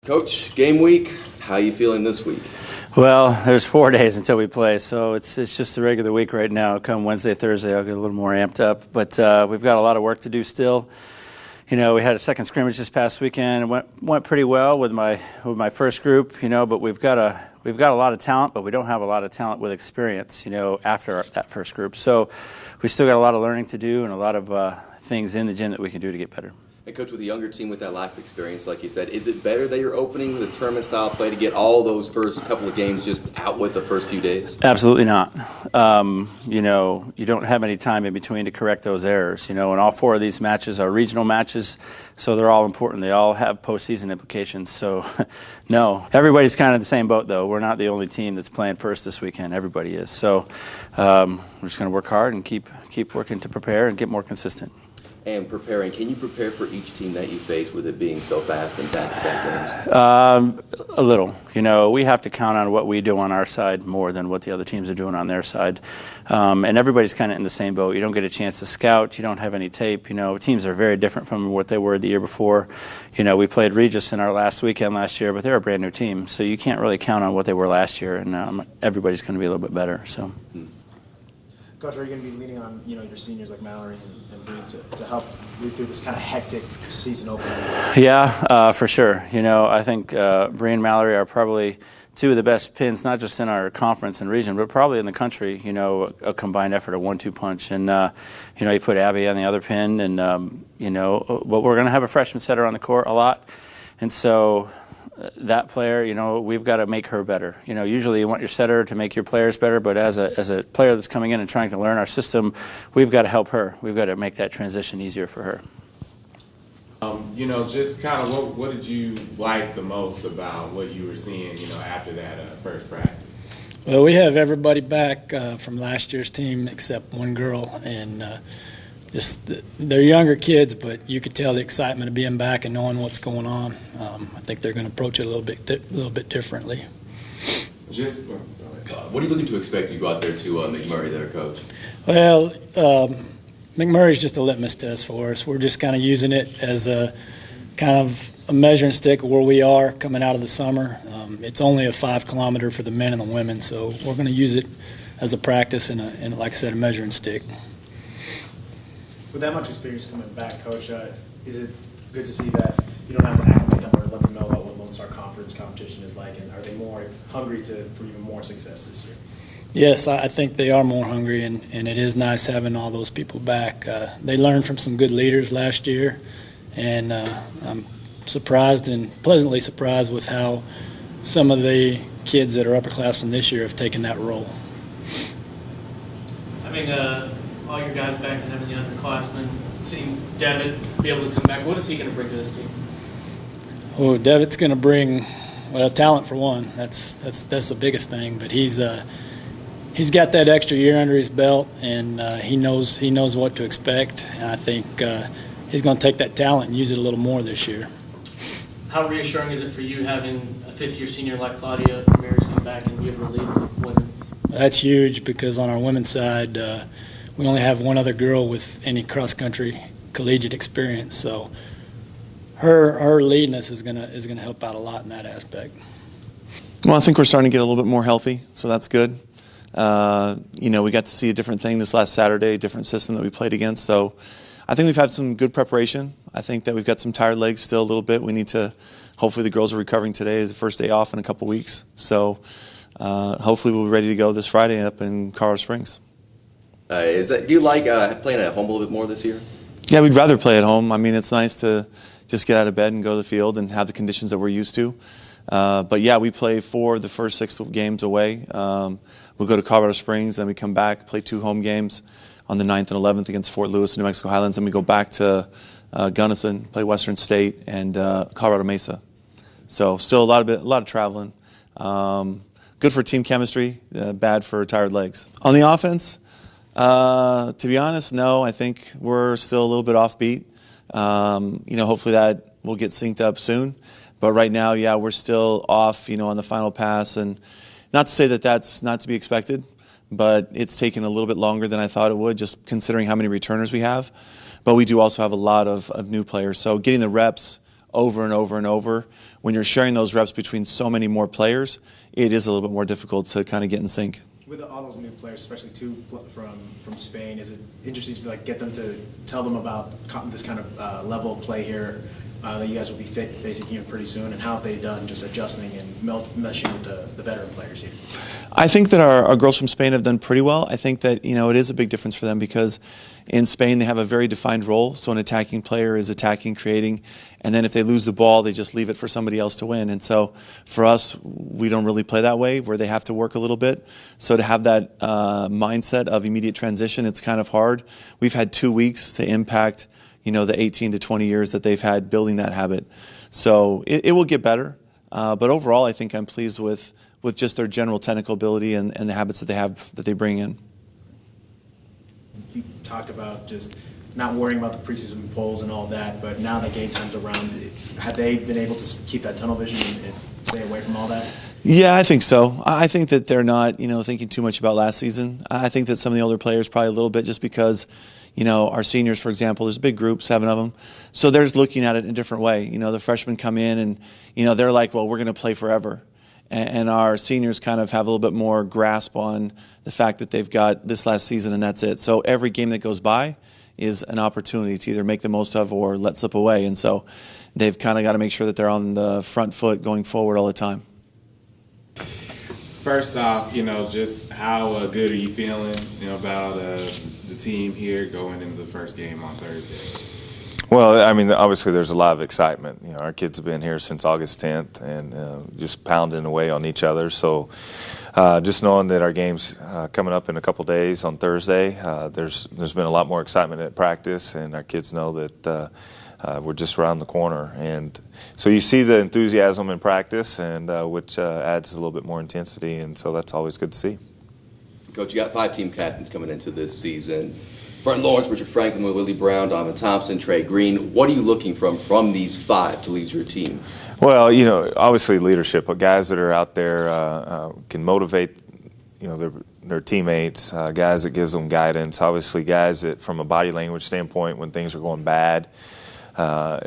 Coach, game week, how you feeling this week? Well, there's 4 days until we play, so it's just a regular week right now. Come Wednesday, Thursday, I'll get a little more amped up. But we've got a lot of work to do still. You know, we had a second scrimmage this past weekend. It went pretty well with my first group. You know, but we've got a lot of talent, but we don't have a lot of talent with experience. You know, after that first group, so we still got a lot of learning to do and a lot of things in the gym that we can do to get better. And Coach, with a younger team with that lack of experience, like you said, is it better that you're opening the tournament-style play to get all those first couple of games just out with the first few days? Absolutely not. You know, you don't have any time in between to correct those errors. You know, and all 4 of these matches are regional matches, so they're all important. They all have postseason implications. So, no, everybody's kind of in the same boat, though. We're not the only team that's playing first this weekend. Everybody is. So, we're just going to work hard and keep working to prepare and get more consistent. And preparing, can you prepare for each team that you face with it being so fast and back-to-back games? A little. You know, we have to count on what we do on our side more than what the other teams are doing on their side. And everybody's kind of in the same boat. You don't get a chance to scout. You don't have any tape. You know, teams are very different from what they were the year before. You know, we played Regis in our last weekend last year, but they're a brand-new team. So you can't really count on what they were last year, and everybody's going to be a little bit better. So. Coach, are you going to be leaning on your seniors like Mallory and Breen to help lead through this kind of hectic season opener? Yeah, for sure. You know, I think Breen and Mallory are probably 2 of the best pins, not just in our conference and region, but probably in the country. You know, a combined effort, a 1-2 punch, and you know, you put Abby on the other pin, and you know, but we're going to have a freshman setter on the court a lot, and so. That player, you know, we've got to make her better. You know, usually you want your setter to make your players better, but as a player that's coming in and trying to learn our system, we've got to help her. We've got to make that transition easier for her. You know, just kind of what did you like the most about what you were seeing, you know, after that first practice? Well, we have everybody back from last year's team except one girl, and they're younger kids, but you could tell the excitement of being back and knowing what's going on. I think they're going to approach it a little bit differently. What are you looking to expect when you go out there to McMurray there, Coach? Well, McMurray's just a litmus test for us. We're just kind of using it as a kind of a measuring stick of where we are coming out of the summer. It's only a 5-kilometer for the men and the women, so we're going to use it as a practice and like I said, a measuring stick. With that much experience coming back, Coach, is it good to see that you don't have to acclimate them or let them know about what Lone Star Conference competition is like, and are they more hungry for even more success this year? Yes, I think they are more hungry, and it is nice having all those people back. They learned from some good leaders last year, and I'm surprised and pleasantly surprised with how some of the kids that are upperclassmen this year have taken that role. Having all your guys back and having the underclassmen, seeing Devitt be able to come back, what is he going to bring to this team? Oh, Devitt's going to bring, well, talent for one. That's the biggest thing. But he's got that extra year under his belt, and he knows what to expect. And I think he's going to take that talent and use it a little more this year. How reassuring is it for you having a fifth-year senior like Claudia Ramirez come back and be able to lead the women? That's huge because on our women's side, we only have one other girl with any cross-country collegiate experience, so her leading us is gonna help out a lot in that aspect. Well, I think we're starting to get a little bit more healthy, so that's good. You know, we got to see a different thing this last Saturday, a different system that we played against, so I think we've had some good preparation. I think that we've got some tired legs still a little bit. We need to, hopefully the girls are recovering today. Is the first day off in a couple weeks, so hopefully we'll be ready to go this Friday up in Colorado Springs. Do you like playing at home a little bit more this year? Yeah, we'd rather play at home. I mean, it's nice to just get out of bed and go to the field and have the conditions that we're used to. But yeah, we play 4 of the first 6 games away. We'll go to Colorado Springs, then we come back, play 2 home games on the 9th and 11th against Fort Lewis and New Mexico Highlands. Then we go back to Gunnison, play Western State and Colorado Mesa. So still a lot of traveling. Good for team chemistry, bad for tired legs. On the offense, to be honest, no. I think we're still a little bit offbeat. You know, hopefully that will get synced up soon. But right now, yeah, we're still off, you know, on the final pass. And not to say that that's not to be expected, but it's taken a little bit longer than I thought it would, just considering how many returners we have. But we do also have a lot of new players. So getting the reps over and over and over, when you're sharing those reps between so many more players, it is a little bit more difficult to kind of get in sync. With all those new players, especially two from Spain, is it interesting to get them to tell them about this kind of level of play here that you guys will be facing here pretty soon, and how have they done just adjusting and meshing with the veteran players here? I think that our girls from Spain have done pretty well. I think that it is a big difference for them because in Spain they have a very defined role. So an attacking player is attacking, creating, and then if they lose the ball, they just leave it for somebody else to win. And so for us, we don't really play that way, where they have to work a little bit. So to have that mindset of immediate transition, it's kind of hard. We've had 2 weeks to impact the 18 to 20 years that they've had building that habit. So it will get better. But overall, I think I'm pleased with just their general technical ability and the habits that they bring in. You talked about just not worrying about the preseason polls and all that, but now that game time's around, have they been able to keep that tunnel vision and stay away from all that? Yeah, I think so. I think that they're not, thinking too much about last season. I think that some of the older players probably a little bit just because, our seniors, for example, there's a big group, 7 of them. So they're looking at it in a different way. The freshmen come in and, they're like, well, we're going to play forever. And our seniors kind of have a little bit more grasp on the fact that they've got this last season and that's it. So every game that goes by is an opportunity to either make the most of or let slip away. And so they've kind of got to make sure that they're on the front foot going forward all the time. First off, just how good are you feeling, about the team here going into the first game on Thursday? Well, I mean, obviously there's a lot of excitement. Our kids have been here since August 10th and just pounding away on each other. So just knowing that our game's coming up in a couple days on Thursday, there's been a lot more excitement at practice, and our kids know that we're just around the corner. And so you see the enthusiasm in practice, and which adds a little bit more intensity, and so that's always good to see. Coach, you got 5 team captains coming into this season. Front Lawrence, Richard Franklin, Willie Brown, Donovan Thompson, Trey Green. What are you looking from these 5 to lead your team? Well, obviously leadership. Guys that are out there can motivate, their teammates. Guys that gives them guidance. Obviously, guys that, from a body language standpoint, when things are going bad,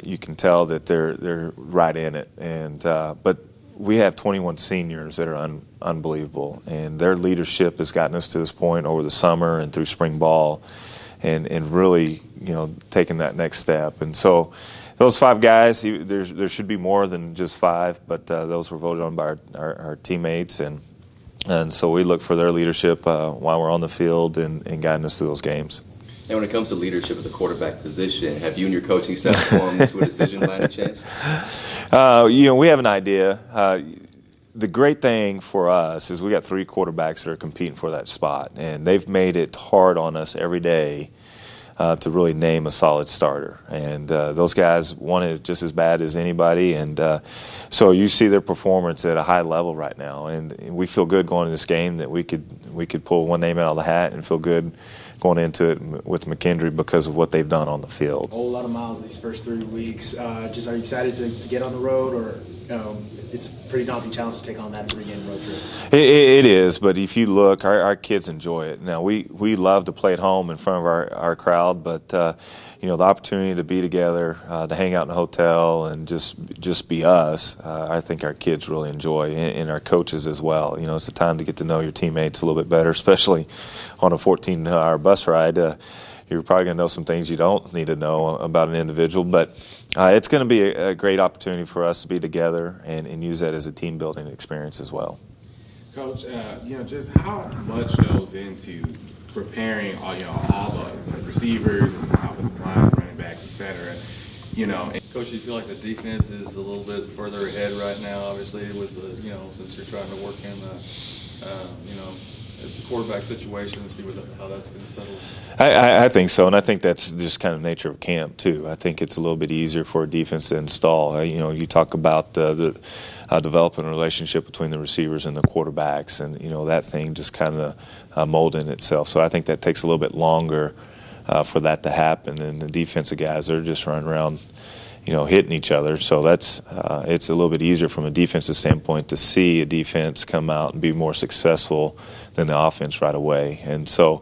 you can tell that they're right in it. And but we have 21 seniors that are unbelievable, and their leadership has gotten us to this point over the summer and through spring ball. And really, taking that next step. And so those 5 guys, there should be more than just 5, but those were voted on by our teammates. And so we look for their leadership while we're on the field and guiding us through those games. And when it comes to leadership at the quarterback position, have you and your coaching staff come to a decision by any chance? We have an idea. The great thing for us is we got 3 quarterbacks that are competing for that spot, and they've made it hard on us every day to really name a solid starter. And those guys want it just as bad as anybody, and so you see their performance at a high level right now. And we feel good going into this game that we could pull one name out of the hat and feel good going into it with McKendree because of what they've done on the field. A whole lot of miles these first 3 weeks. Just are you excited to get on the road, or it's a pretty daunting challenge to take on that 3-game road trip? It is, but if you look, our kids enjoy it. Now, we love to play at home in front of our crowd, but the opportunity to be together, to hang out in a hotel and just be us, I think our kids really enjoy, and our coaches as well. It's a time to get to know your teammates a little bit better, especially on a 14-hour bus ride. You're probably going to know some things you don't need to know about an individual, but it's going to be a great opportunity for us to be together and use that as a team-building experience as well. Coach, just how much goes into preparing all the receivers and offensive lines, running backs, et cetera, Coach, do you feel like the defense is a little bit further ahead right now, obviously, with the, since you're trying to work in the quarterback situation and see how that's going to settle? I think so, and I think that's just kind of nature of camp too. I think it's a little bit easier for a defense to install. You talk about the developing a relationship between the receivers and the quarterbacks, and that thing just kind of molding itself. So I think that takes a little bit longer for that to happen. And the defensive guys, they're just running around, hitting each other. So that's it's a little bit easier from a defensive standpoint to see a defense come out and be more successful than the offense right away. And so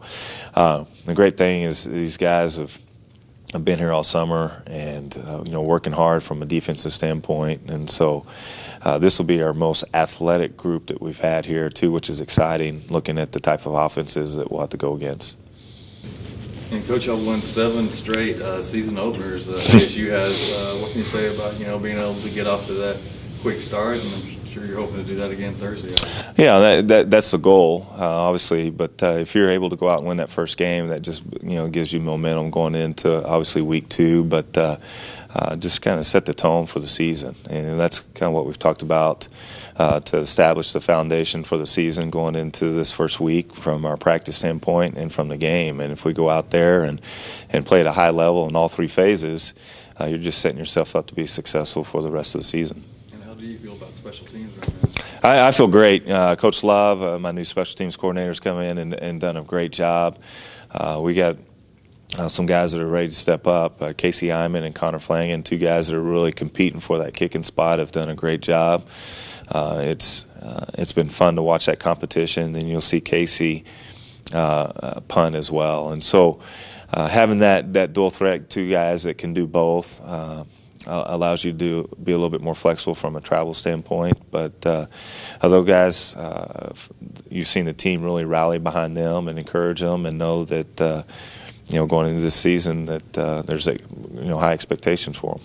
the great thing is these guys have I've been here all summer and, working hard from a defensive standpoint. And so this will be our most athletic group that we've had here, too, which is exciting, looking at the type of offenses that we'll have to go against. And Coach, y'all won 7 straight season openers. ASU has. What can you say about being able to get off to that quick start? And I'm sure you're hoping to do that again Thursday. Yeah, that's the goal, obviously. But if you're able to go out and win that first game, that just gives you momentum going into obviously week 2. But just kind of set the tone for the season, and that's kind of what we've talked about to establish the foundation for the season going into this first week from our practice standpoint and from the game. And if we go out there and play at a high level in all 3 phases, you're just setting yourself up to be successful for the rest of the season. And how do you feel about special teams right now? I feel great. Coach Love, my new special teams coordinator, has come in and done a great job. We got some guys that are ready to step up. Casey Hyman and Connor Flanagan, 2 guys that are really competing for that kicking spot, have done a great job. It's been fun to watch that competition, and you'll see Casey punt as well. And so having that dual threat, 2 guys that can do both, allows you to be a little bit more flexible from a travel standpoint. But those guys, you've seen the team really rally behind them and encourage them and know that going into this season that there's high expectations for them.